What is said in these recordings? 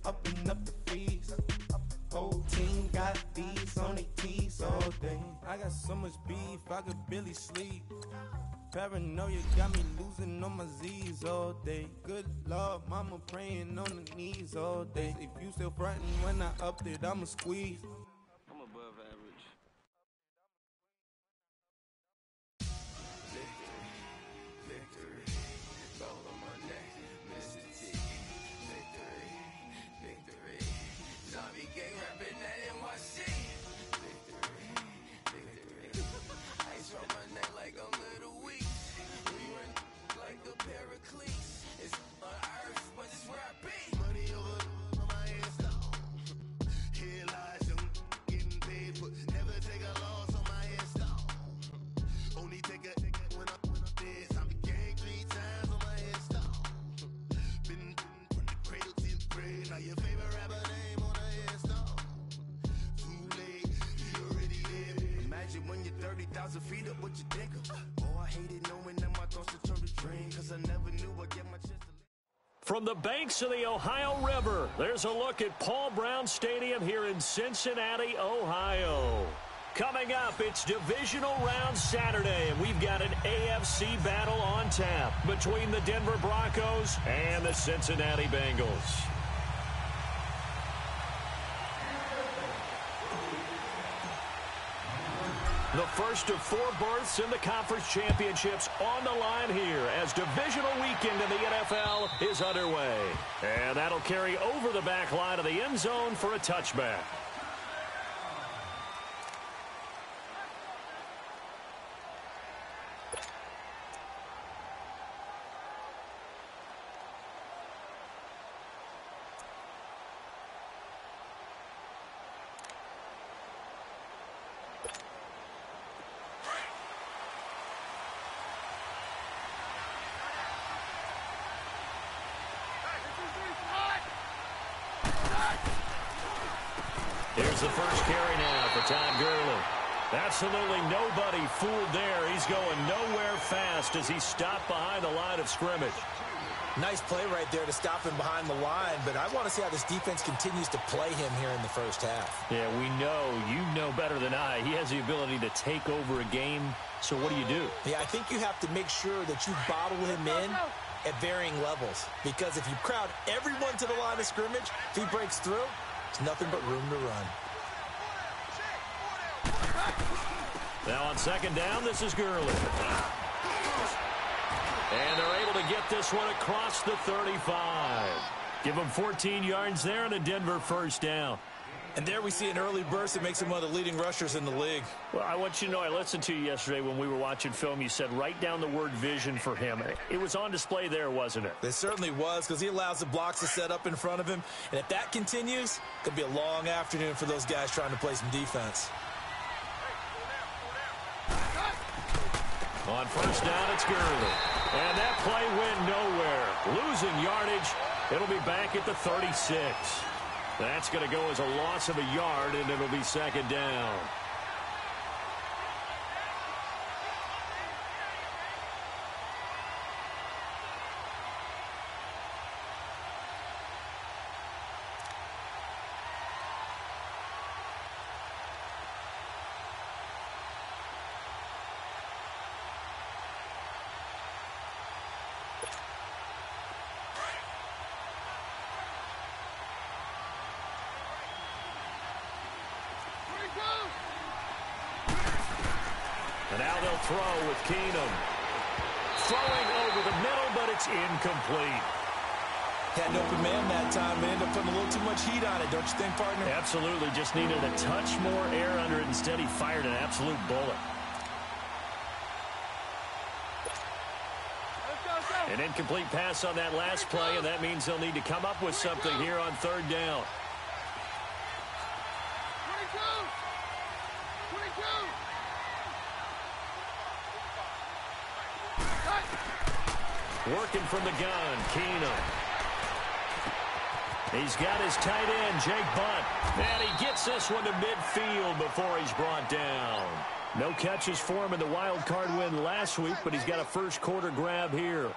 up and up the fees. Whole team got beats on their tees all day. I got so much beef, I could barely sleep. Paranoia got me losing on my Z's all day. Good Lord, mama praying on the knees all day. If you still frontin' when I upped it, I'ma squeeze. I'm above average. Victory, gold on my neck, Mr. T. Victory, zombie gang rapping that NYC. Victory, ice on my neck like I'm Little Weak. We run like a Paracletes. It's on earth, but it's where I be. Money over my headstone. Here lies them getting paid, but never take a loss on my headstone. Only take a when I'm dead. Zombie gang 3 times on my headstone. Been from the cradle to the grave. Now your favorite rapper name on a headstone. Too late, he already dead. Imagine when you're 30,000 feet up, what you think of? Oh, I hated knowing that my thoughts would turn to dream, cause I never knew I'd get my chance to live. From the banks of the Ohio River, there's a look at Paul Brown Stadium here in Cincinnati, Ohio. Coming up, it's Divisional Round Saturday, and we've got an AFC battle on tap between the Denver Broncos and the Cincinnati Bengals. The first of 4 berths in the conference championships on the line here as divisional weekend in the NFL is underway. And that'll carry over the back line of the end zone for a touchback. Here's the first carry now for Todd Gurley. Absolutely nobody fooled there. He's going nowhere fast as he's stopped behind the line of scrimmage. Nice play right there to stop him behind the line, but I want to see how this defense continues to play him here in the first half. Yeah, we know. You know better than I. He has the ability to take over a game, so what do? Yeah, I think you have to make sure that you bottle him in at varying levels, because if you crowd everyone to the line of scrimmage, if he breaks through, there's nothing but room to run. Now on second down, this is Gurley. And they're able to get this one across the 35. Give him 14 yards there and a Denver first down. And there we see an early burst that makes him one of the leading rushers in the league. Well, I want you to know, I listened to you yesterday when we were watching film. You said write down the word vision for him. It was on display there, wasn't it? It certainly was, because he allows the blocks to set up in front of him. And if that continues, it could be a long afternoon for those guys trying to play some defense. On first down, it's Gurley. And that play went nowhere. Losing yardage. It'll be back at the 36. That's going to go as a loss of a yard, and it'll be second down. And now they'll throw with Keenum. Throwing over the middle, but it's incomplete. Had an open man that time, and ended up putting a little too much heat on it, don't you think, partner? Absolutely. Just needed a touch more air under it. Instead, he fired an absolute bullet. An incomplete pass on that last play, and that means they'll need to come up with something here on third down. Working from the gun, Keenum. He's got his tight end, Jake Butt. And he gets this one to midfield before he's brought down. No catches for him in the wild card win last week, but he's got a first quarter grab here.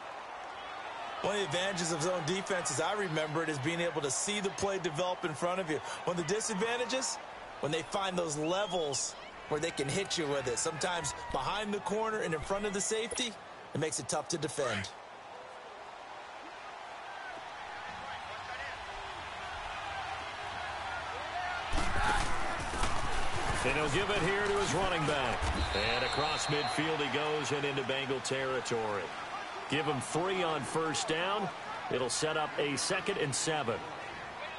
One of the advantages of zone defense, as I remember it, is being able to see the play develop in front of you. One of the disadvantages, when they find those levels where they can hit you with it, sometimes behind the corner and in front of the safety, it makes it tough to defend. And he'll give it here to his running back. And across midfield he goes and into Bengal territory. Give him 3 on first down. It'll set up a 2nd and 7.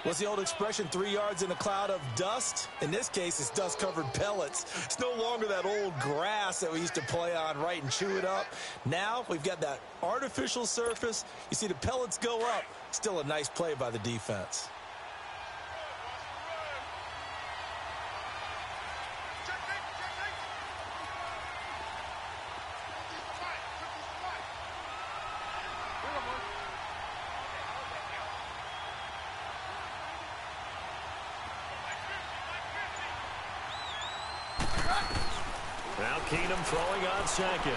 What's the old expression, 3 yards in a cloud of dust? In this case, it's dust-covered pellets. It's no longer that old grass that we used to play on, right, and chew it up. Now we've got that artificial surface. You see the pellets go up. Still a nice play by the defense. Now Keenum throwing on second.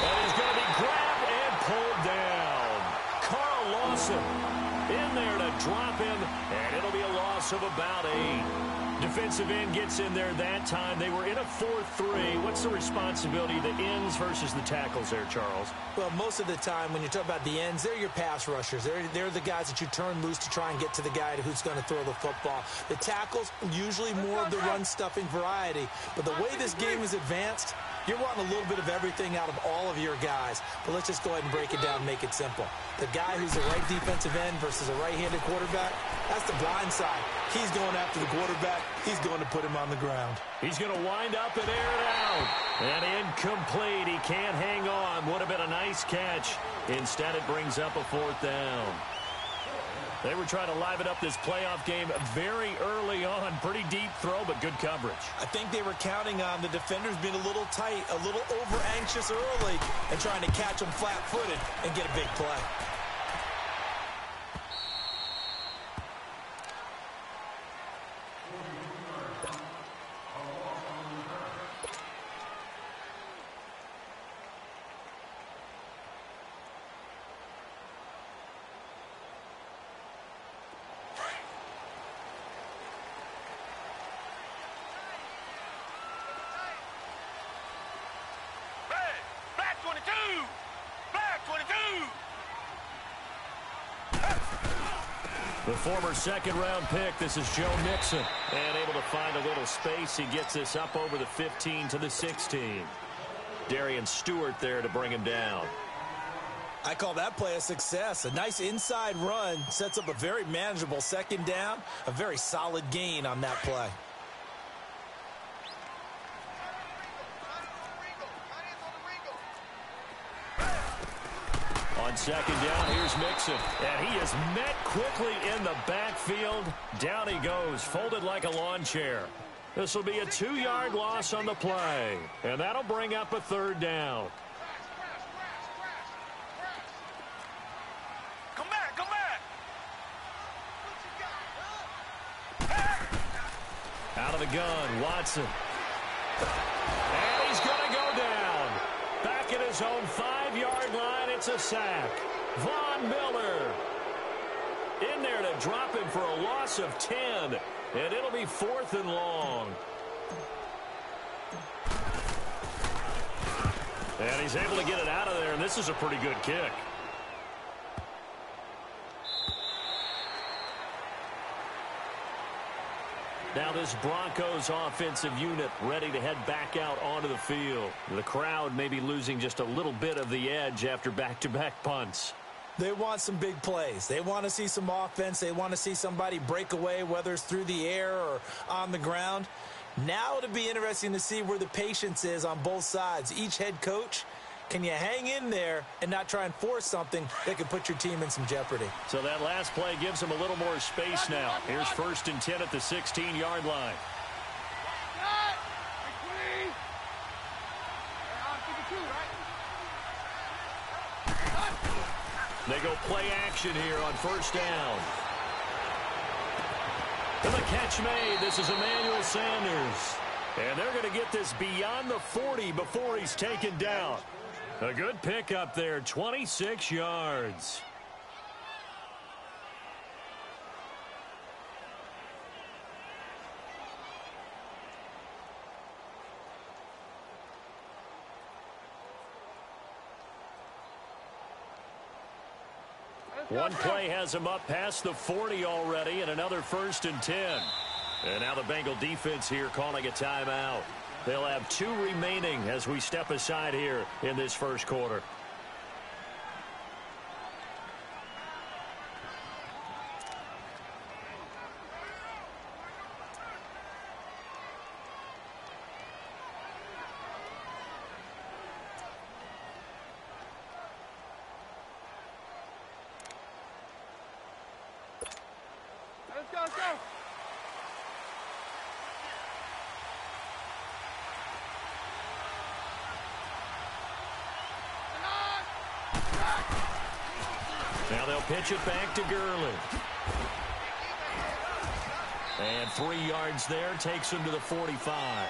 And he's going to be grabbed and pulled down. Carl Lawson in there to drop him, and it'll be a loss of about 8. Defensive end gets in there that time. They were in a 4-3. What's the responsibility of the ends versus the tackles there, Charles? Well, most of the time when you talk about the ends, they're your pass rushers. They're the guys that you turn loose to try and get to the guy who's going to throw the football. The tackles, usually more of the run-stuffing variety. But the way this game is advanced, you're wanting a little bit of everything out of all of your guys. But let's just go ahead and break it down and make it simple. The guy who's a right defensive end versus a right-handed quarterback, that's the blind side. He's going after the quarterback. He's going to put him on the ground. He's going to wind up and air it out. And incomplete. He can't hang on. Would have been a nice catch. Instead, it brings up a 4th down. They were trying to liven up this playoff game very early on. Pretty deep throw, but good coverage. I think they were counting on the defenders being a little tight, a little over-anxious early, and trying to catch them flat-footed and get a big play. The former 2nd-round pick, this is Joe Mixon. And able to find a little space. He gets this up over the 15 to the 16. Darian Stewart there to bring him down. I call that play a success. A nice inside run sets up a very manageable 2nd down. A very solid gain on that play. On 2nd down, here's Mixon. And he is met quickly in the backfield. Down he goes, folded like a lawn chair. This will be a 2-yard loss on the play. And that'll bring up a 3rd down. Come back! Out of the gun, Watson. And he's going to go down. Back at his own 5-yard line, it's a sack. Von Miller in there to drop him for a loss of 10. And it'll be 4th and long. And he's able to get it out of there, and this is a pretty good kick. Now this Broncos offensive unit ready to head back out onto the field. The crowd may be losing just a little bit of the edge after back-to-back punts. They want some big plays. They want to see some offense. They want to see somebody break away, whether it's through the air or on the ground. Now it'll be interesting to see where the patience is on both sides. Each head coach, can you hang in there and not try and force something that could put your team in some jeopardy? So that last play gives them a little more space now. Here's 1st and 10 at the 16-yard line. They go play action here on 1st down. And the catch made. This is Emmanuel Sanders. And they're going to get this beyond the 40 before he's taken down. A good pick up there, 26 yards. One play has him up past the 40 already, and another 1st and 10. And now the Bengal defense here calling a timeout. They'll have 2 remaining as we step aside here in this first quarter. Let's go. Now they'll pitch it back to Gurley. And 3 yards there takes him to the 45.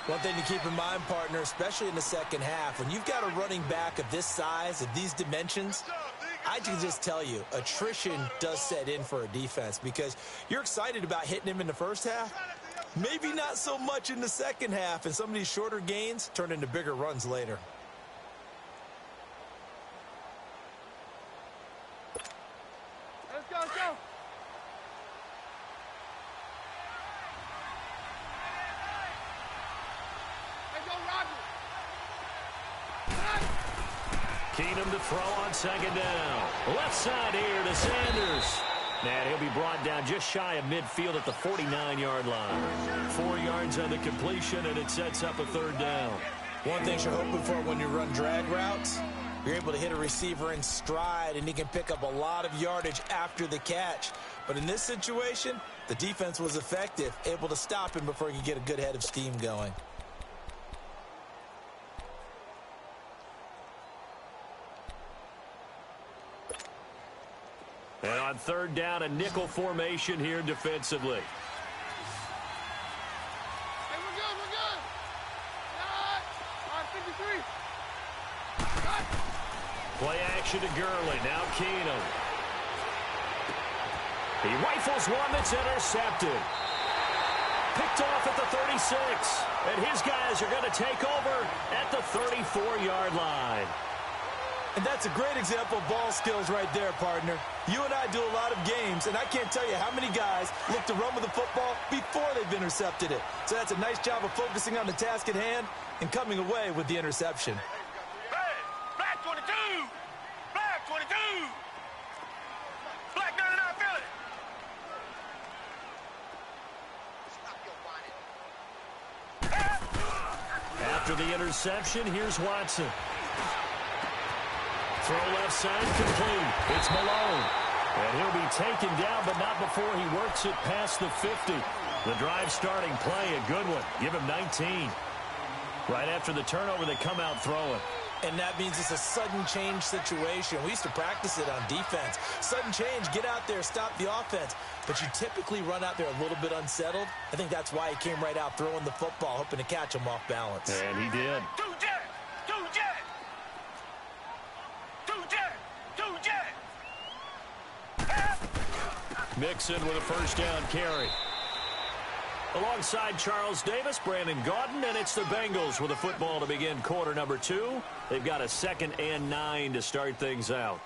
One thing to keep in mind, partner, especially in the second half, when you've got a running back of this size, of these dimensions, I can just tell you, attrition does set in for a defense because you're excited about hitting him in the first half. Maybe not so much in the second half, and some of these shorter gains turn into bigger runs later. Let's go. Keenum to throw on 2nd down. Left side here to Sanders. And he'll be brought down just shy of midfield at the 49-yard line. 4 yards on the completion, and it sets up a 3rd down. One thing you're hoping for when you run drag routes, you're able to hit a receiver in stride, and he can pick up a lot of yardage after the catch. But in this situation, the defense was effective, able to stop him before he could get a good head of steam going. And on 3rd down, a nickel formation here defensively. Hey, we're good. All right, 53. Play action to Gurley. Now Keenum. He rifles one that's intercepted. Picked off at the 36. And his guys are going to take over at the 34-yard line. And that's a great example of ball skills right there, partner. You and I do a lot of games, and I can't tell you how many guys look to run with the football before they've intercepted it. So that's a nice job of focusing on the task at hand and coming away with the interception. Black 22! Black 22! Black 99 Philly! After the interception, here's Watson. Throw left side complete. It's Malone. And he'll be taken down, but not before he works it past the 50. The drive starting play, a good one. Give him 19. Right after the turnover, they come out throwing. And that means it's a sudden change situation. We used to practice it on defense. Sudden change, get out there, stop the offense. But you typically run out there a little bit unsettled. I think that's why he came right out throwing the football, hoping to catch him off balance. And he did. Two jet! Mixon with a 1st down carry. Alongside Charles Davis, Brandon Gaudin, and it's the Bengals with a football to begin quarter number 2. They've got a 2nd and 9 to start things out.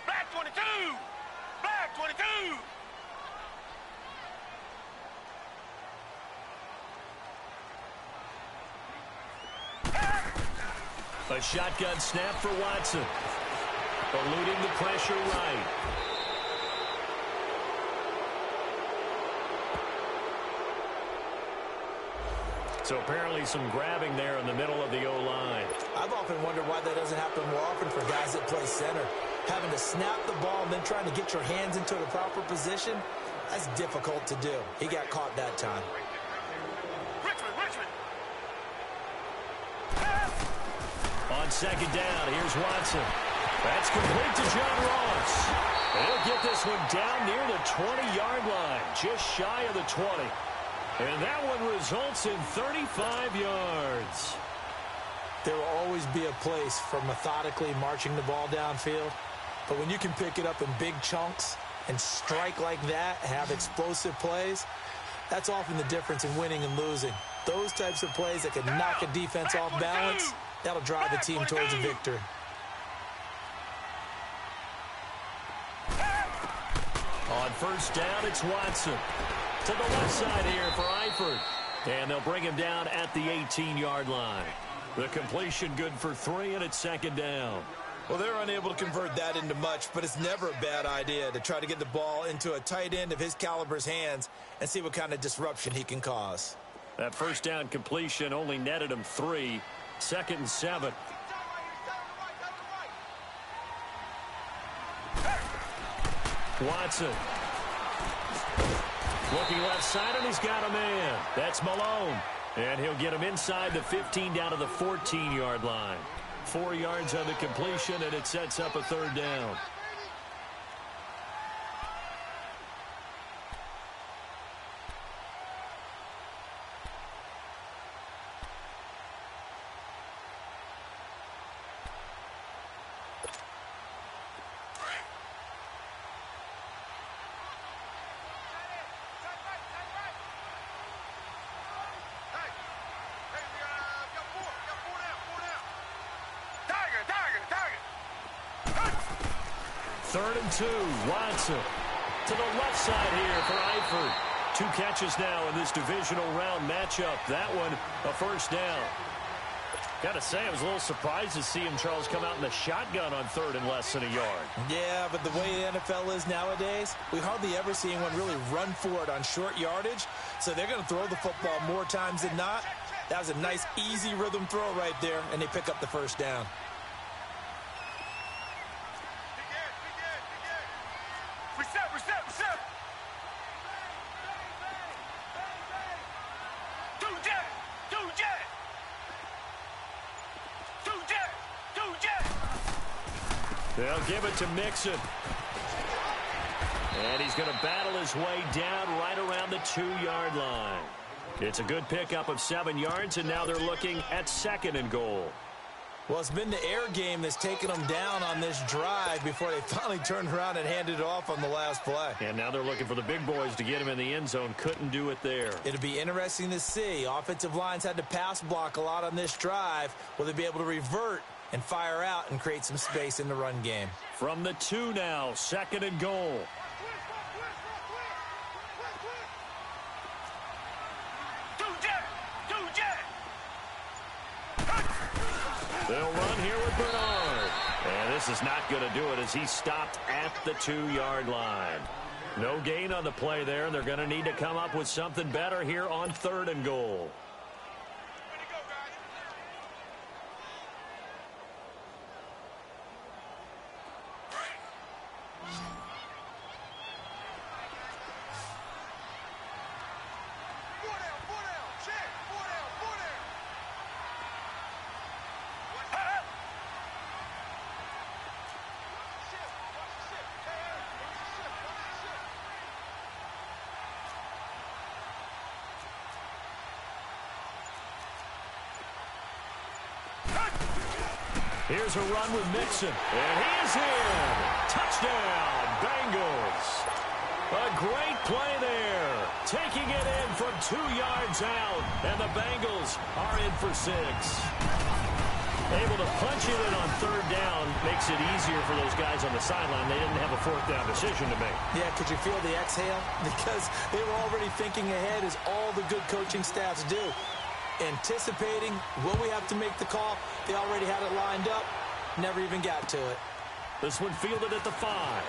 Black 22! Black 22! A shotgun snap for Watson. Eluding the pressure right. So apparently some grabbing there in the middle of the O-line. I've often wondered why that doesn't happen more often for guys that play center. Having to snap the ball and then trying to get your hands into the proper position, that's difficult to do. He got caught that time. On second down, here's Watson. That's complete to John Ross. He'll get this one down near the 20-yard line, just shy of the 20. And that one results in 35 yards. There will always be a place for methodically marching the ball downfield. But when you can pick it up in big chunks and strike like that, have explosive plays, that's often the difference in winning and losing. Those types of plays that can knock a defense off balance, that'll drive a team towards a victory. On first down, it's Watson. To the left side here for Eifert. And they'll bring him down at the 18-yard line. The completion good for 3, and it's second down. Well, they're unable to convert that into much, but it's never a bad idea to try to get the ball into a tight end of his caliber's hands and see what kind of disruption he can cause. That first down completion only netted him 3. Second and 7. Watson. Looking left side, and he's got a man. That's Malone. And he'll get him inside the 15 down to the 14-yard line. 4 yards on the completion, and it sets up a third down. Third and 2, Watson. To the left side here for Eifert. 2 catches now in this divisional round matchup. That one, a first down. Got to say, I was a little surprised to see him, Charles, come out in the shotgun on third and less than a yard. Yeah, but the way the NFL is nowadays, we hardly ever see anyone really run for it on short yardage. So they're going to throw the football more times than not. That was a nice, easy rhythm throw right there, and they pick up the first down. They'll give it to Mixon. And he's going to battle his way down right around the 2-yard line. It's a good pickup of 7 yards, and now they're looking at second and goal. Well, it's been the air game that's taken them down on this drive before they finally turned around and handed it off on the last play. And now they're looking for the big boys to get him in the end zone. Couldn't do it there. It'll be interesting to see. Offensive lines had to pass block a lot on this drive. Will they be able to revert and fire out and create some space in the run game? From the 2 now, second and goal. They'll run here with Bernard. And this is not going to do it as he's stopped at the 2-yard line. No gain on the play there, and they're going to need to come up with something better here on third and goal. Here's a run with Mixon. And he is in. Touchdown, Bengals. A great play there. Taking it in from 2 yards out. And the Bengals are in for 6. Able to punch it in on third down makes it easier for those guys on the sideline. They didn't have a fourth down decision to make. Yeah, could you feel the exhale? Because they were already thinking ahead, as all the good coaching staffs do. Anticipating, will we have to make the call? They already had it lined up, never even got to it. This one fielded at the 5.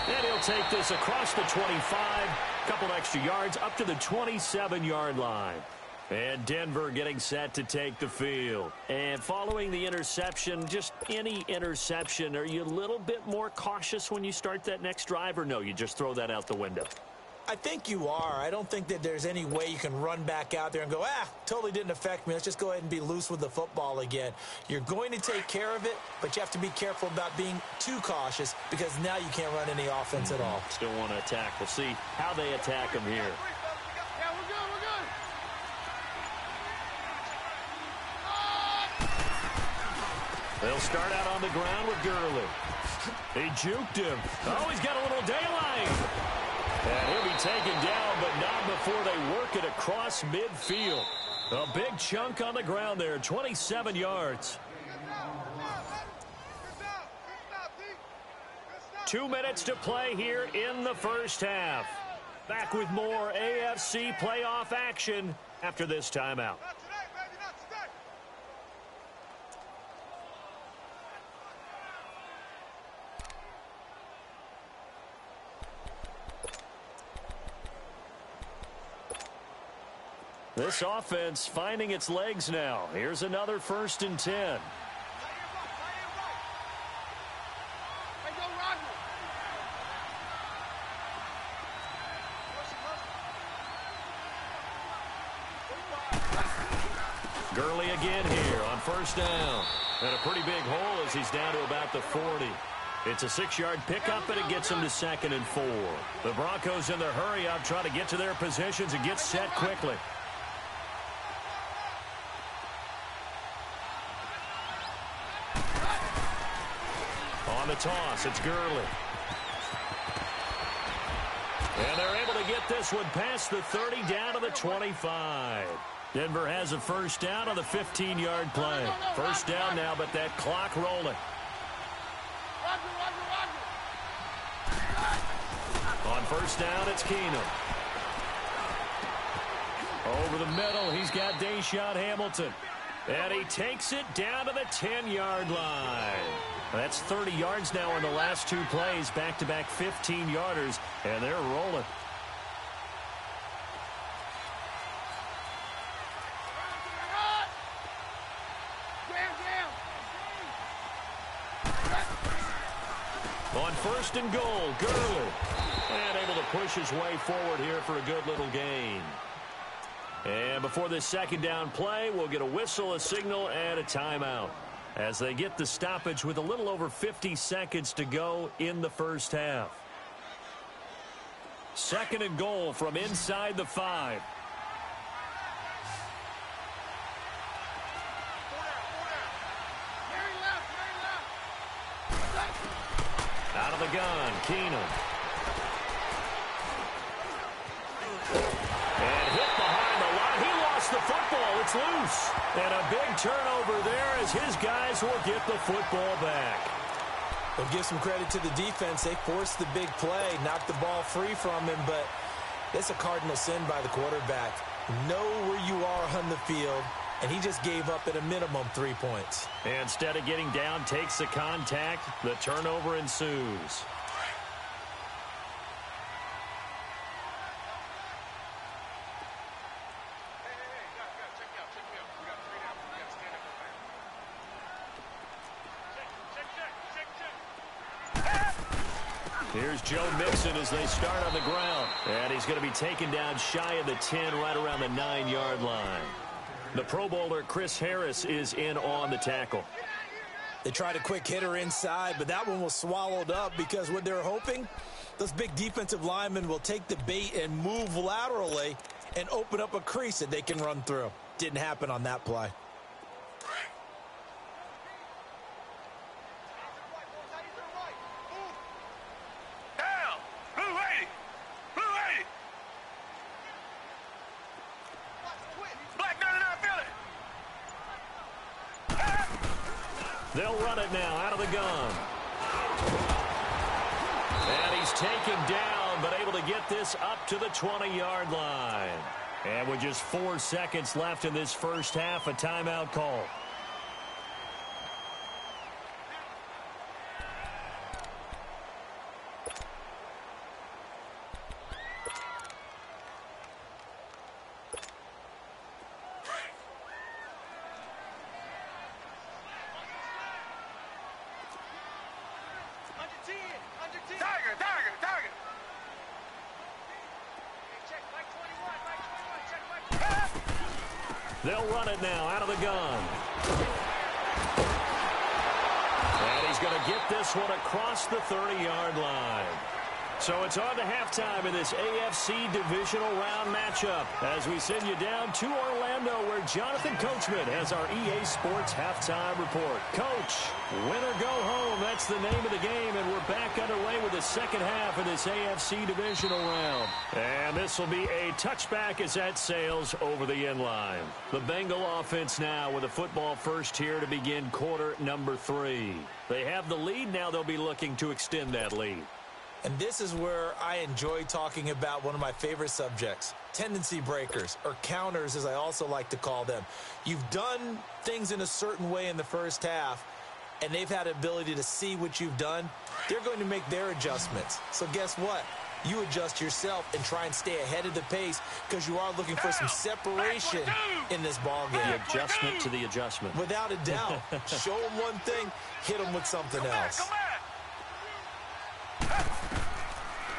And he'll take this across the 25, couple extra yards up to the 27-yard line. And Denver getting set to take the field. And following the interception, just any interception, are you a little bit more cautious when you start that next drive, or no, you just throw that out the window? I think you are. I don't think that there's any way you can run back out there and go, totally didn't affect me. Let's just go ahead and be loose with the football again. You're going to take care of it, but you have to be careful about being too cautious because now you can't run any offense at all. Still want to attack. We'll see how they attack them here. Yeah, we're good, we're good. They'll start out on the ground with Gurley. He juked him. Oh, he's got a little daylight. And he'll be taken down, but not before they work it across midfield. A big chunk on the ground there, 27 yards. 2 minutes to play here in the first half. Back with more AFC playoff action after this timeout. This offense finding its legs now. Here's another 1st and 10. Gurley again here on 1st down. And a pretty big hole as he's down to about the 40. It's a 6-yard pickup, and it gets him to 2nd and 4. The Broncos in their hurry up, trying to get to their positions and get set quickly. On the toss, it's Gurley. And they're able to get this one past the 30 down to the 25. Denver has a 1st down on the 15-yard play. 1st down now, but that clock rolling. On 1st down, it's Keenum. Over the middle, he's got Deshaun Hamilton. And he takes it down to the 10-yard line. That's 30 yards now in the last 2 plays, back-to-back 15-yarders, and they're rolling. On 1st and goal, Gurley. And able to push his way forward here for a good little gain. And before this 2nd down play, we'll get a whistle, a signal, and a timeout as they get the stoppage with a little over 50 seconds to go in the first half. 2nd and goal from inside the 5. Out of the gun, Keenum. And hit behind the line. He lost the football. It's loose. And a big turnover there as his guys will get the football back. We'll give some credit to the defense. They forced the big play, knocked the ball free from him, but it's a cardinal sin by the quarterback. Know where you are on the field, and he just gave up at a minimum 3 points. Instead of getting down, takes the contact. The turnover ensues. Here's Joe Mixon as they start on the ground. And he's going to be taken down shy of the 10, right around the 9-yard line. The Pro Bowler Chris Harris is in on the tackle. They tried a quick hitter inside, but that one was swallowed up because what they're hoping, those big defensive linemen will take the bait and move laterally and open up a crease that they can run through. Didn't happen on that play. They'll run it now out of the gun. And he's taken down, but able to get this up to the 20-yard line. And with just 4 seconds left in this first half, a timeout call. Target. Check, Mike 21, Mike 21, check, Mike 21. They'll run it now out of the gun. And he's going to get this one across the 30-yard line. So it's on to halftime in this AFC divisional round matchup as we send you down to Orlando where Jonathan Coachman has our EA Sports halftime report. Coach, win or go home, that's the name of the game, and we're back underway with the second half of this AFC divisional round. And this will be a touchback as that sails over the end line. The Bengal offense now with a football first here to begin quarter number 3. They have the lead, now they'll be looking to extend that lead. And this is where I enjoy talking about one of my favorite subjects, tendency breakers, or counters as I also like to call them. You've done things in a certain way in the first half, and they've had the ability to see what you've done. They're going to make their adjustments. So guess what? You adjust yourself and try and stay ahead of the pace because you are looking for some separation in this ball game. The adjustment to the adjustment. Without a doubt. Show them one thing, hit them with something else.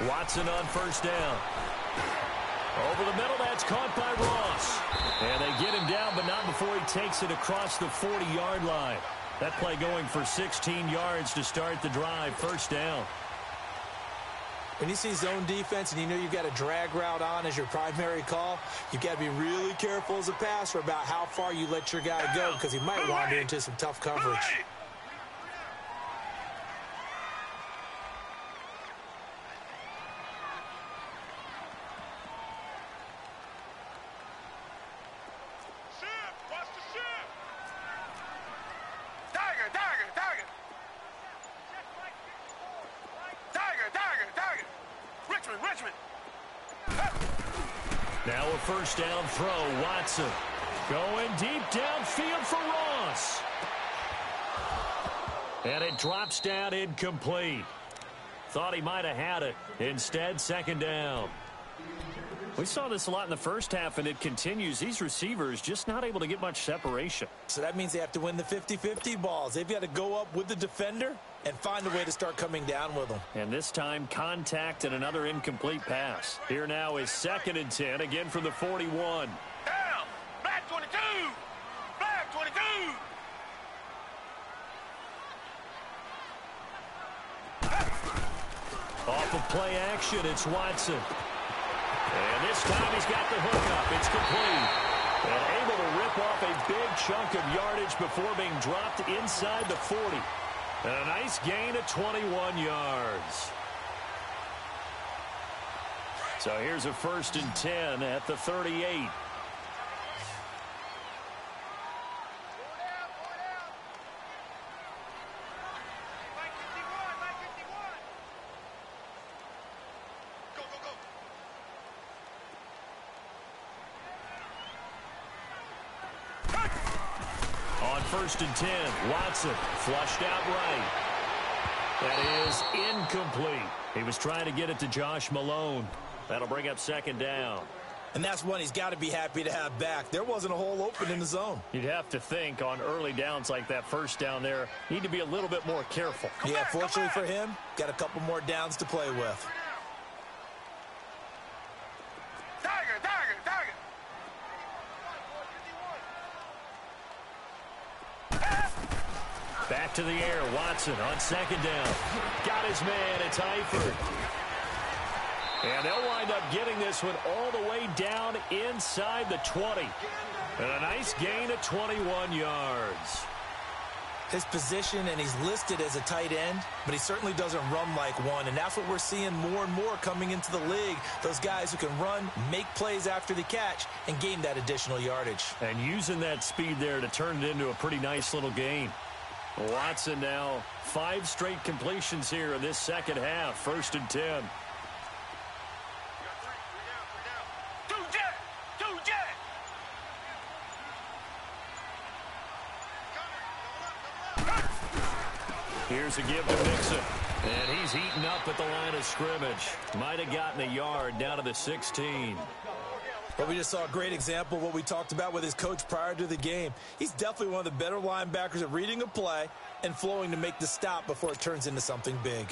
Watson on first down. Over the middle, that's caught by Ross. And they get him down, but not before he takes it across the 40-yard line. That play going for 16 yards to start the drive, first down. When you see zone defense and you know you've got a drag route on as your primary call, you've got to be really careful as a passer about how far you let your guy go because he might wander into some tough coverage. Richmond. Now a first down throw, Watson. Going deep downfield for Ross. And it drops down incomplete. Thought he might have had it. Instead, second down. We saw this a lot in the first half, and it continues. These receivers just not able to get much separation. So that means they have to win the 50-50 balls. They've got to go up with the defender and find a way to start coming down with them. And this time, contact and another incomplete pass. Here now is 2nd and 10, again from the 41. Down! Flag 22! Flag 22! Off of play action, it's Watson. And this time he's got the hook up. It's complete. And able to rip off a big chunk of yardage before being dropped inside the 40. And a nice gain of 21 yards. So here's a 1st and 10 at the 38. On 1st and 10, Watson flushed out right. That is incomplete. He was trying to get it to Josh Malone. That'll bring up 2nd down. And that's one he's got to be happy to have back. There wasn't a hole open in the zone. You'd have to think on early downs like that first down there, need to be a little bit more careful. Yeah, fortunately for him, got a couple more downs to play with. Back to the air, Watson on 2nd down. Got his man, it's Eifert. And they'll wind up getting this one all the way down inside the 20. And a nice gain of 21 yards. His position, and he's listed as a tight end, but he certainly doesn't run like one. And that's what we're seeing more and more coming into the league. Those guys who can run, make plays after the catch, and gain that additional yardage. And using that speed there to turn it into a pretty nice little gain. Watson now 5 straight completions here in this second half. 1st and 10. Here's a give to Mixon. And he's heating up at the line of scrimmage. Might have gotten a yard down to the 16. But we just saw a great example of what we talked about with his coach prior to the game. He's definitely one of the better linebackers at reading a play and flowing to make the stop before it turns into something big.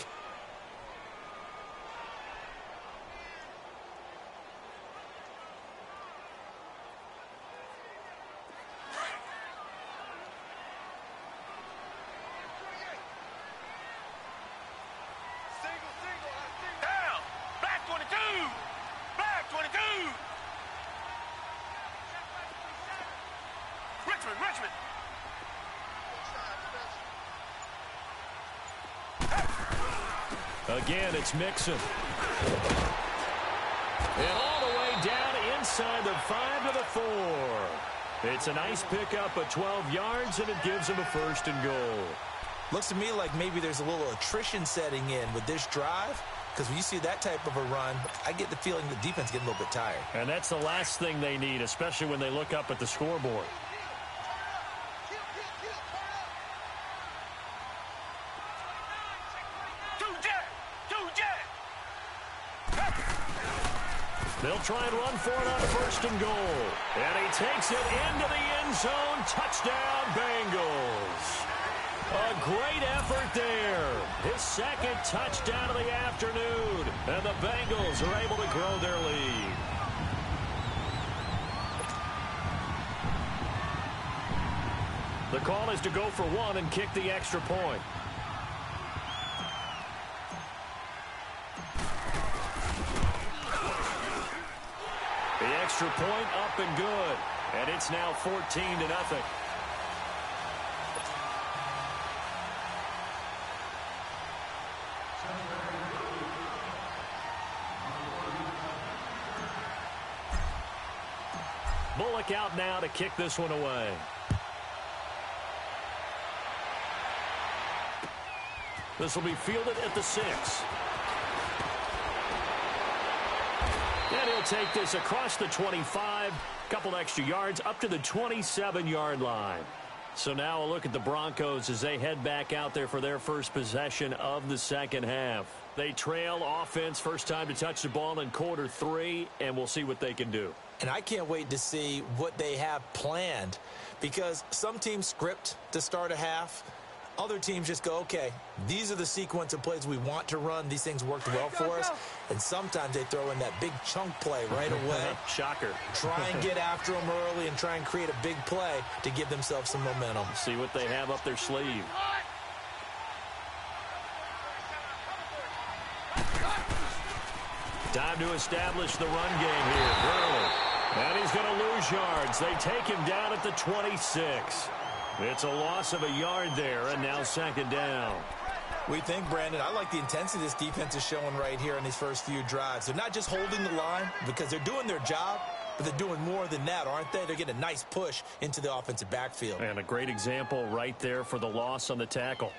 Again, it's Mixon. And all the way down inside the 5 to the 4. It's a nice pickup of 12 yards, and it gives him a 1st and goal. Looks to me like maybe there's a little attrition setting in with this drive, because when you see that type of a run, I get the feeling the defense getting a little bit tired. And that's the last thing they need, especially when they look up at the scoreboard. They'll try and run for it on 1st and goal. And he takes it into the end zone. Touchdown, Bengals. A great effort there. His 2nd touchdown of the afternoon. And the Bengals are able to grow their lead. The call is to go for 1 and kick the extra point. The extra point up and good. And it's now 14-0. Bullock out now to kick this one away. This will be fielded at the 6. And he'll take this across the 25, couple extra yards up to the 27-yard line. So now a look at the Broncos as they head back out there for their first possession of the second half. They trail offense, first time to touch the ball in quarter 3, and we'll see what they can do. And I can't wait to see what they have planned, because some teams script to start a half. Other teams just go, okay, these are the sequence of plays we want to run. These things worked well for us. And sometimes they throw in that big chunk play right away. Shocker. Try and get after them early and try and create a big play to give themselves some momentum. See what they have up their sleeve. Time to establish the run game here. Gurley. And he's going to lose yards. They take him down at the 26. It's a loss of a yard there, and now 2nd down. We think, Brandon, I like the intensity this defense is showing right here in these first few drives. They're not just holding the line because they're doing their job, but they're doing more than that, aren't they? They're getting a nice push into the offensive backfield. And a great example right there for the loss on the tackle.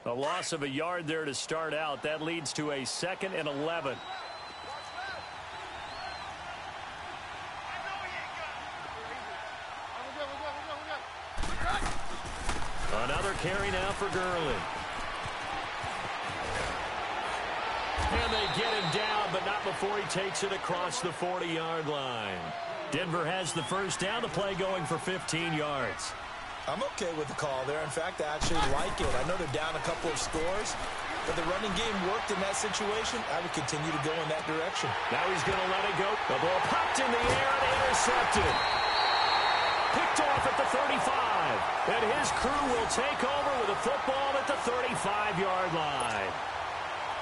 A loss of a yard there to start out. That leads to a 2nd and 11. Another carry now for Gurley. And they get him down, but not before he takes it across the 40-yard line. Denver has the first down. The play going for 15 yards. I'm okay with the call there. In fact, I actually like it. I know they're down a couple of scores, but the running game worked in that situation. I would continue to go in that direction. Now he's going to let it go. The ball popped in the air and intercepted. Picked off at the 35. And his crew will take over with a football at the 35-yard line.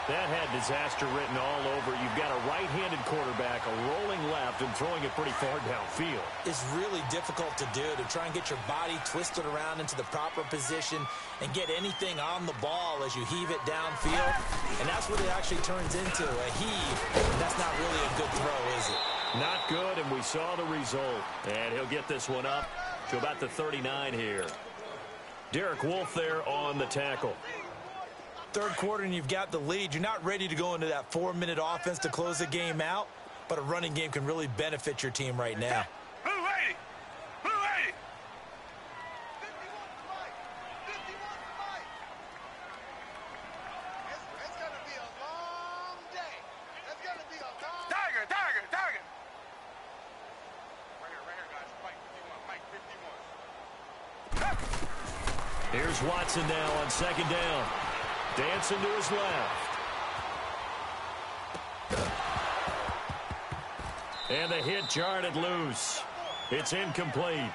That had disaster written all over. You've got a right-handed quarterback, a rolling left, and throwing it pretty far downfield. It's really difficult to do, to try and get your body twisted around into the proper position and get anything on the ball as you heave it downfield. And that's what it actually turns into, a heave. And that's not really a good throw, is it? Not good, and we saw the result. And he'll get this one up to about the 39 here. Derek Wolfe there on the tackle. Third quarter and you've got the lead. You're not ready to go into that 4-minute offense to close the game out, but a running game can really benefit your team right now. Here's Watson now on 2nd down. Dancing to his left. And the hit jarred it loose. It's incomplete.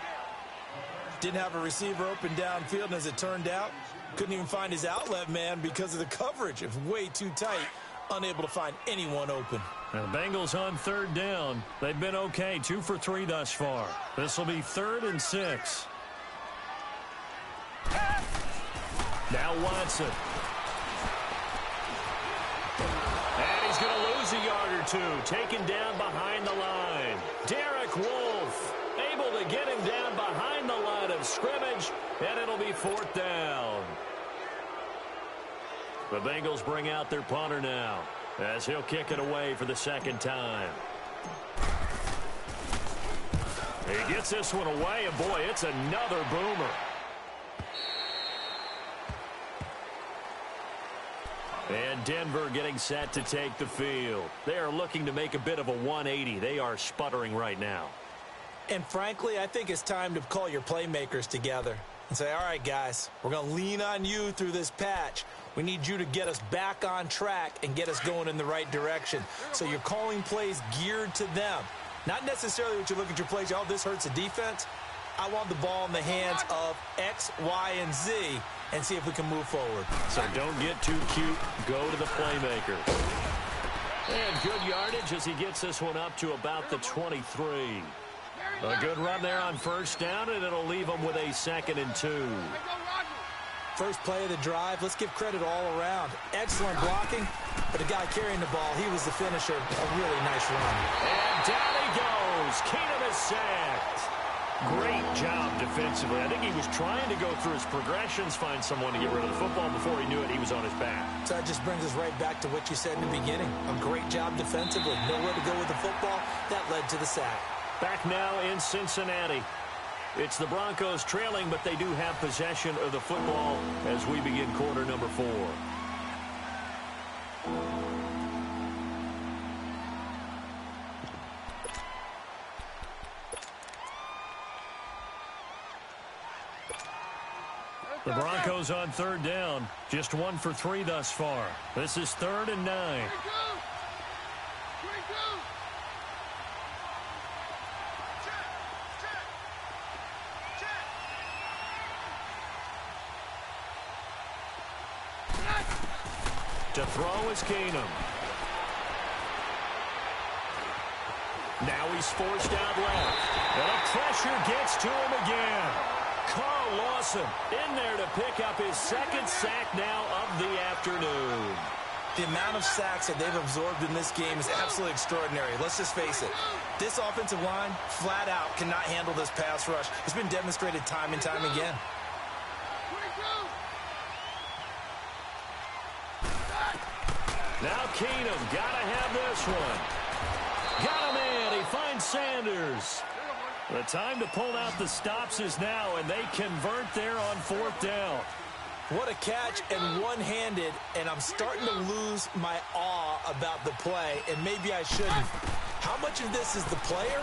Didn't have a receiver open downfield, and as it turned out, couldn't even find his outlet man because of the coverage. It was way too tight, unable to find anyone open. And the Bengals on 3rd down. They've been okay, 2 for 3 thus far. This will be 3rd and 6. Now Watson. And he's going to lose a yard or two. Taken down behind the line. Derek Wolfe able to get him down behind the line of scrimmage, and it'll be 4th down. The Bengals bring out their punter now as he'll kick it away for the 2nd time. He gets this one away, and boy, it's another boomer. And Denver getting set to take the field. They are looking to make a bit of a 180. They are sputtering right now. And frankly, I think it's time to call your playmakers together and say, all right, guys, we're going to lean on you through this patch. We need you to get us back on track and get us going in the right direction. So you're calling plays geared to them. Not necessarily what you look at your plays, oh, this hurts the defense. I want the ball in the hands of X, Y, and Z and see if we can move forward. So don't get too cute. Go to the playmaker. And good yardage as he gets this one up to about the 23. A good run there on 1st down, and it'll leave him with a 2nd and 2. First play of the drive, let's give credit all around. Excellent blocking, but the guy carrying the ball, he was the finisher. A really nice run. And down he goes. Keenum is sacked. Great job defensively. I think he was trying to go through his progressions, find someone to get rid of the football. Before he knew it, he was on his back. So that just brings us right back to what you said in the beginning. A great job defensively. Nowhere to go with the football. That led to the sack. Back now in Cincinnati. It's the Broncos trailing, but they do have possession of the football as we begin quarter number 4. The Broncos on 3rd down. Just 1 for 3 thus far. This is 3rd and 9. To throw is Keenum. Now he's forced out left. And the pressure gets to him again. Carl Lawson in there to pick up his 2nd sack now of the afternoon. The amount of sacks that they've absorbed in this game is absolutely extraordinary. Let's just face it. This offensive line, flat out, cannot handle this pass rush. It's been demonstrated time and time again. Now Keenum, gotta have this one. Got him in, he finds Sanders. The time to pull out the stops is now, and they convert there on 4th down. What a catch and one-handed, and I'm starting to lose my awe about the play, and maybe I shouldn't. How much of this is the player?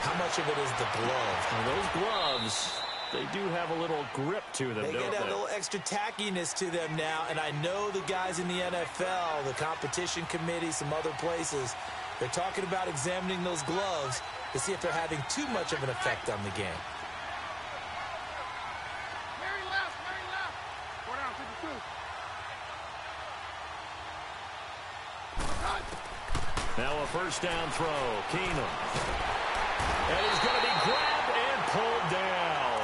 How much of it is the glove? Well, those gloves, they do have a little grip to them, They don't get that little extra tackiness to them now, and I know the guys in the NFL, the competition committee, some other places, they're talking about examining those gloves to see if they're having too much of an effect on the game. Mary left. 4 down, 52. Now a 1st down throw. Keenum. And he's going to be grabbed and pulled down.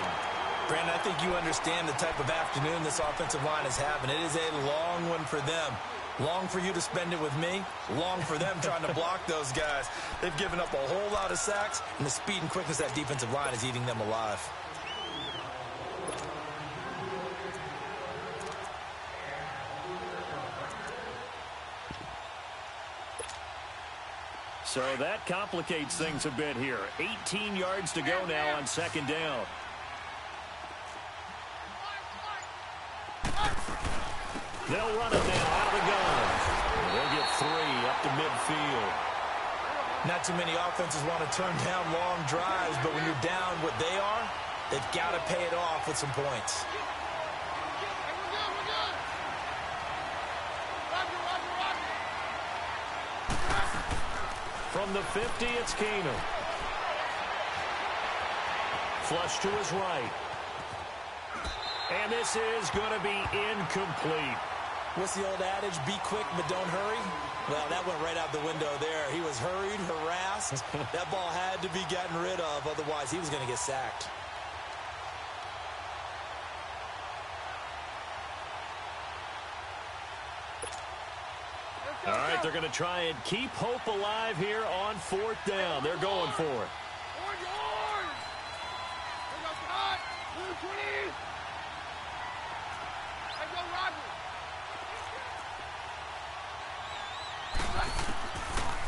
Brandon, I think you understand the type of afternoon this offensive line is having. It is a long one for them. Long for you to spend it with me. Long for them trying to block those guys. They've given up a whole lot of sacks, and the speed and quickness of that defensive line is eating them alive. So that complicates things a bit here. 18 yards to go now on 2nd down. They'll run it now out of the gun. They'll get 3 up to midfield. Not too many offenses want to turn down long drives, but when you're down what they are, they've got to pay it off with some points. From the 50, it's Keenum. Flush to his right. And this is going to be incomplete. What's the old adage? Be quick, but don't hurry. Well, that went right out the window there. He was hurried, harassed. That ball had to be gotten rid of. Otherwise, he was going to get sacked. they're going to try and keep hope alive here on 4th down. They're going for it.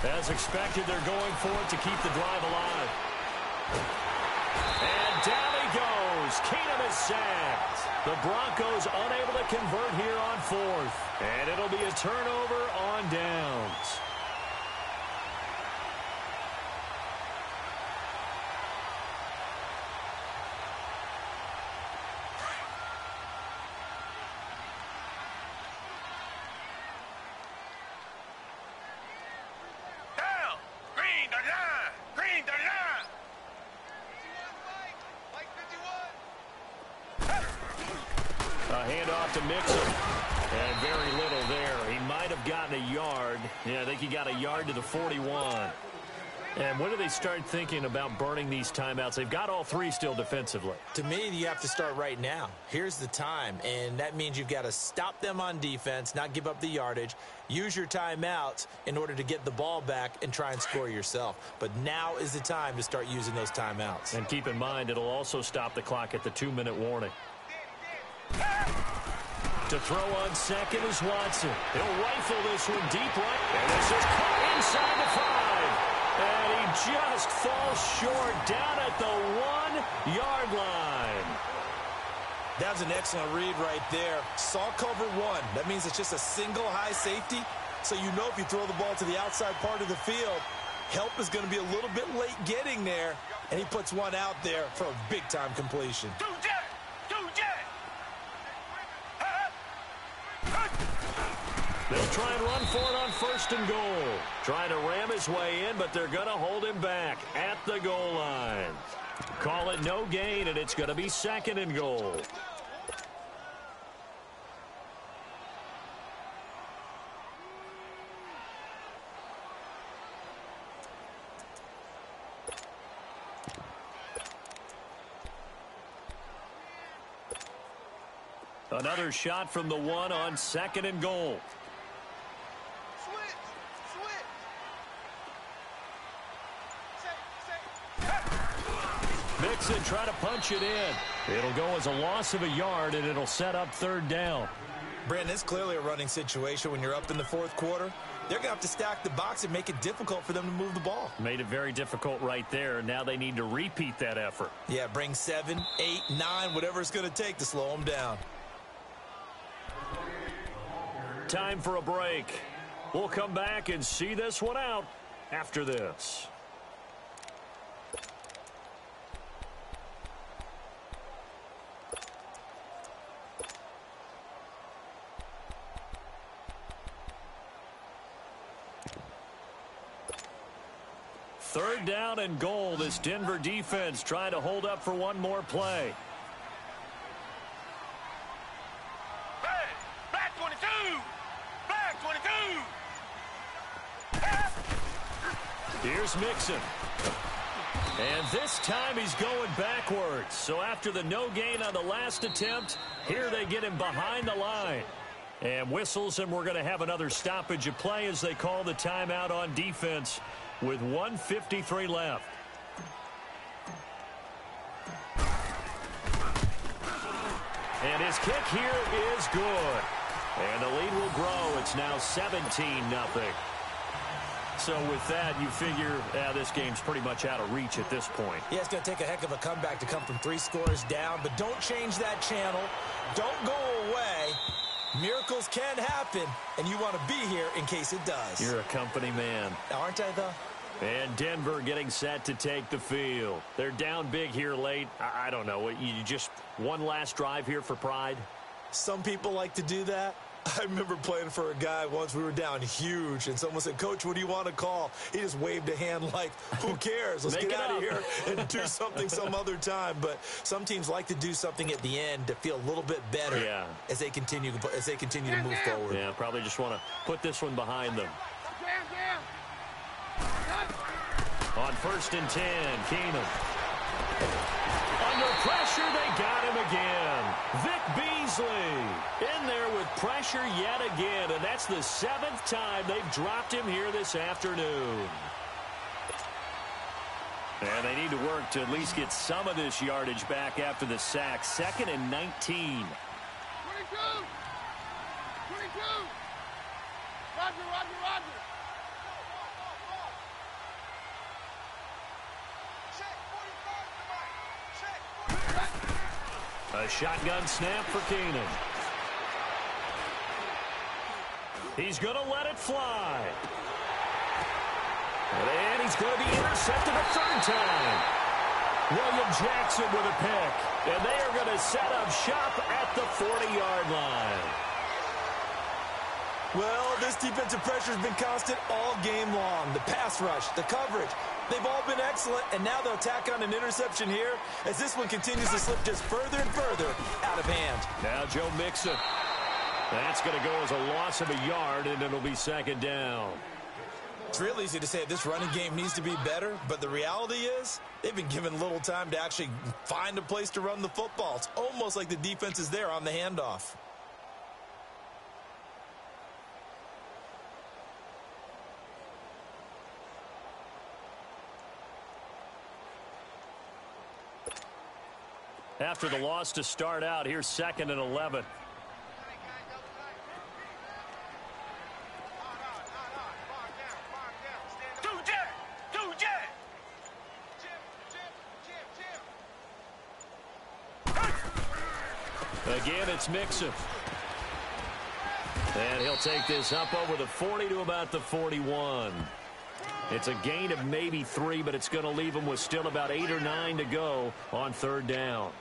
As expected, they're going for it to keep the drive alive. And down he goes. Keenum is sacked. The Broncos unable to convert here on 4th. And it'll be a turnover on downs. Handoff to Mixon. And very little there. He might have gotten a yard. Yeah, I think he got a yard to the 41. And when do they start thinking about burning these timeouts? They've got all 3 still defensively. To me, you have to start right now. Here's the time, and that means you've got to stop them on defense, not give up the yardage, use your timeouts in order to get the ball back and try and score yourself. But now is the time to start using those timeouts. And keep in mind, it'll also stop the clock at the 2-minute warning. To throw on second is Watson. He'll rifle this one deep right. And this is caught inside the 5. And he just falls short down at the 1-yard line. That was an excellent read right there. Saw cover 1. That means it's just a single high safety. So you know if you throw the ball to the outside part of the field, help is going to be a little bit late getting there. And he puts one out there for a big-time completion. They'll try and run for it on 1st and goal. Trying to ram his way in, but they're going to hold him back at the goal line. Call it no gain, and it's going to be 2nd and goal. Another shot from the 1 on 2nd and goal. Mixon try to punch it in. It'll go as a loss of a yard, and it'll set up 3rd down. Brandon, it's clearly a running situation when you're up in the 4th quarter. They're going to have to stack the box and make it difficult for them to move the ball. Made it very difficult right there. Now they need to repeat that effort. Yeah, bring 7, 8, 9, whatever it's going to take to slow them down. Time for a break. We'll come back and see this one out after this. Third down and goal. This Denver defense trying to hold up for one more play. Hey, black 22! Black 22! Here's Mixon. And this time he's going backwards. So after the no gain on the last attempt, here they get him behind the line. And whistles, and we're going to have another stoppage of play as they call the timeout on defense with 1:53 left. And his kick here is good. And the lead will grow. It's now 17-0. So with that, you figure this game's pretty much out of reach at this point. Yeah, it's going to take a heck of a comeback to come from 3 scores down, but don't change that channel. Don't go away. Miracles can happen, and you want to be here in case it does. You're a company man. Aren't I, though? And Denver getting set to take the field. They're down big here late. I don't know. You just one last drive here for pride? Some people like to do that. I remember playing for a guy once. We were down huge, and someone said, "Coach, what do you want to call?" He just waved a hand like, who cares? Let's get out of here and do something some other time. But some teams like to do something at the end to feel a little bit better as they continue to move forward. Yeah, probably just want to put this one behind them. On 1st and 10, Keenum. Under pressure, they got him again. Vic Beasley Mosley in there with pressure yet again, and that's the 7th time they've dropped him here this afternoon. And they need to work to at least get some of this yardage back after the sack. 2nd and 19. 22! 22! Roger, roger, roger! Check, 45, check, 45! A shotgun snap for Keenan. He's going to let it fly. And he's going to be intercepted a 3rd time. William Jackson with a pick. And they are going to set up shop at the 40-yard line. Well, this defensive pressure has been constant all game long. The pass rush, the coverage, they've all been excellent, and now they'll tack on an interception here as this one continues to slip just further and further out of hand. Now Joe Mixon. That's going to go as a loss of a yard, and it'll be 2nd down. It's real easy to say this running game needs to be better, but the reality is they've been given little time to actually find a place to run the football. It's almost like the defense is there on the handoff. After the loss to start out, here's 2nd and 11. Again, it's Mixon. And he'll take this up over the 40 to about the 41. It's a gain of maybe 3, but it's going to leave him with still about 8 or 9 to go on 3rd down.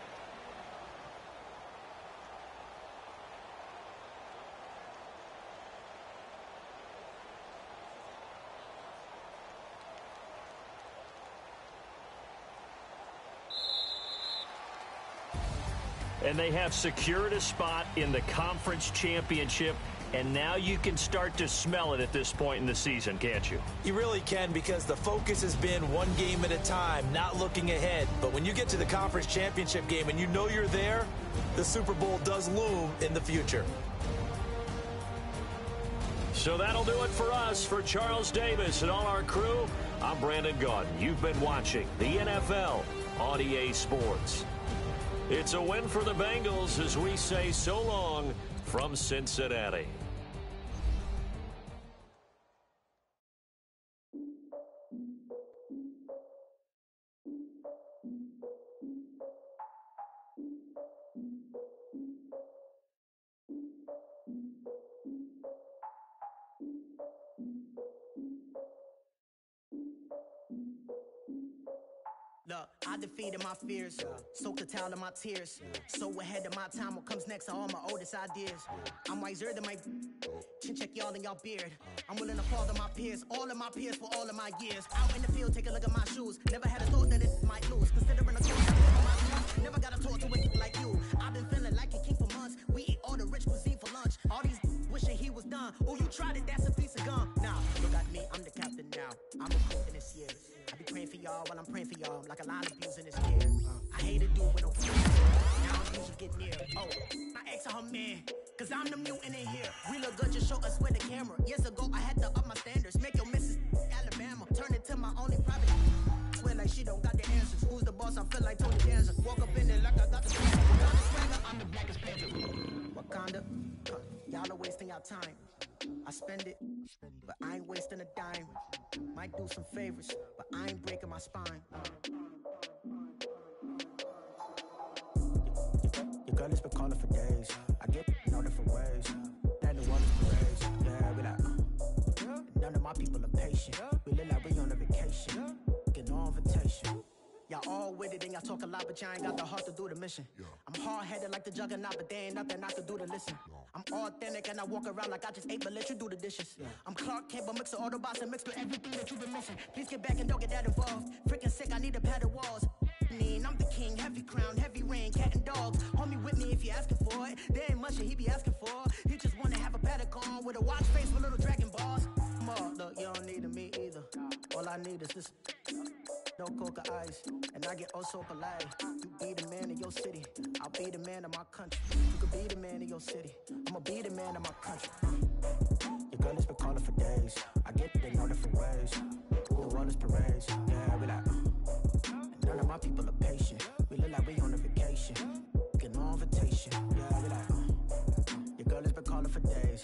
And they have secured a spot in the conference championship, and now you can start to smell it at this point in the season, can't you? You really can, because the focus has been one game at a time, not looking ahead. But when you get to the conference championship game and you know you're there, the Super Bowl does loom in the future. So that'll do it for us. For Charles Davis and all our crew, I'm Brandon Gaudin. You've been watching the NFL on EA Sports. It's a win for the Bengals as we say so long from Cincinnati. Look, I defeated my fears, soaked the towel in my tears. So ahead of my time, what comes next are all my oldest ideas. I'm wiser than my chin check y'all in y'all beard. I'm willing to fall to my peers, all of my peers for all of my years. Out in the field, take a look at my shoes. Never had a thought that it might lose. Considering the course I live on my views. Never got to talk to a like you. I've been feeling like a king for months. We eat all the rich cuisine for lunch. All these wishing he was done. Oh, you tried it, that's a piece of gum. Now, look at me, I'm the captain now. I'm a coach in this year. I be praying for y'all while I'm praying for y'all. Like a line of views in this year. I hate to do it with no fear. Now I'm usually get near. Oh, I ex her man. Cause I'm the mutant in here. We look good, just show us where the camera. Years ago, I had to up my standards. Make your missus Alabama. Turn it to my only private. Swear like she don't got the answers. Who's the boss? I feel like Tony Danza. Walk up in there like I got the swagger. I'm the blackest panther. Wakanda. Y'all are wasting your time. I spend it, but I ain't wasting a dime. Might do some favors, but I ain't breaking my spine. Your girl has been calling for days. I get in all different ways. And the one is praise. Yeah, we like, none of my people are patient. We live like we on a vacation. Get no invitation. Y'all all with it and y'all talk a lot, but y'all ain't got the heart to do the mission. I'm hard-headed like the juggernaut, but there ain't nothing I can do to listen. I'm authentic and I walk around like I just ate, but let you do the dishes. I'm Clark Kent, but mix the Autobots and mix with everything that you've been missing. Please get back and don't get that involved. Freaking sick, I need a pad of walls. I'm the king, heavy crown, heavy rain, cat and dogs. Homie with me if you're asking for it. There ain't much that he be asking for. He just wanna have a paddock on with a watch face with little dragon balls. Look, you don't need me either. All I need is this. no coca ice. And I get oh so polite. You be the man of your city, I'll be the man of my country. You could be the man of your city, I'ma be the man of my country. Your girl has been calling for days. I get it in all different ways. The world is parades, yeah, we like. And none of my people are patient. We look like we on a vacation. Get no invitation, yeah, we like. Your girl has been calling for days.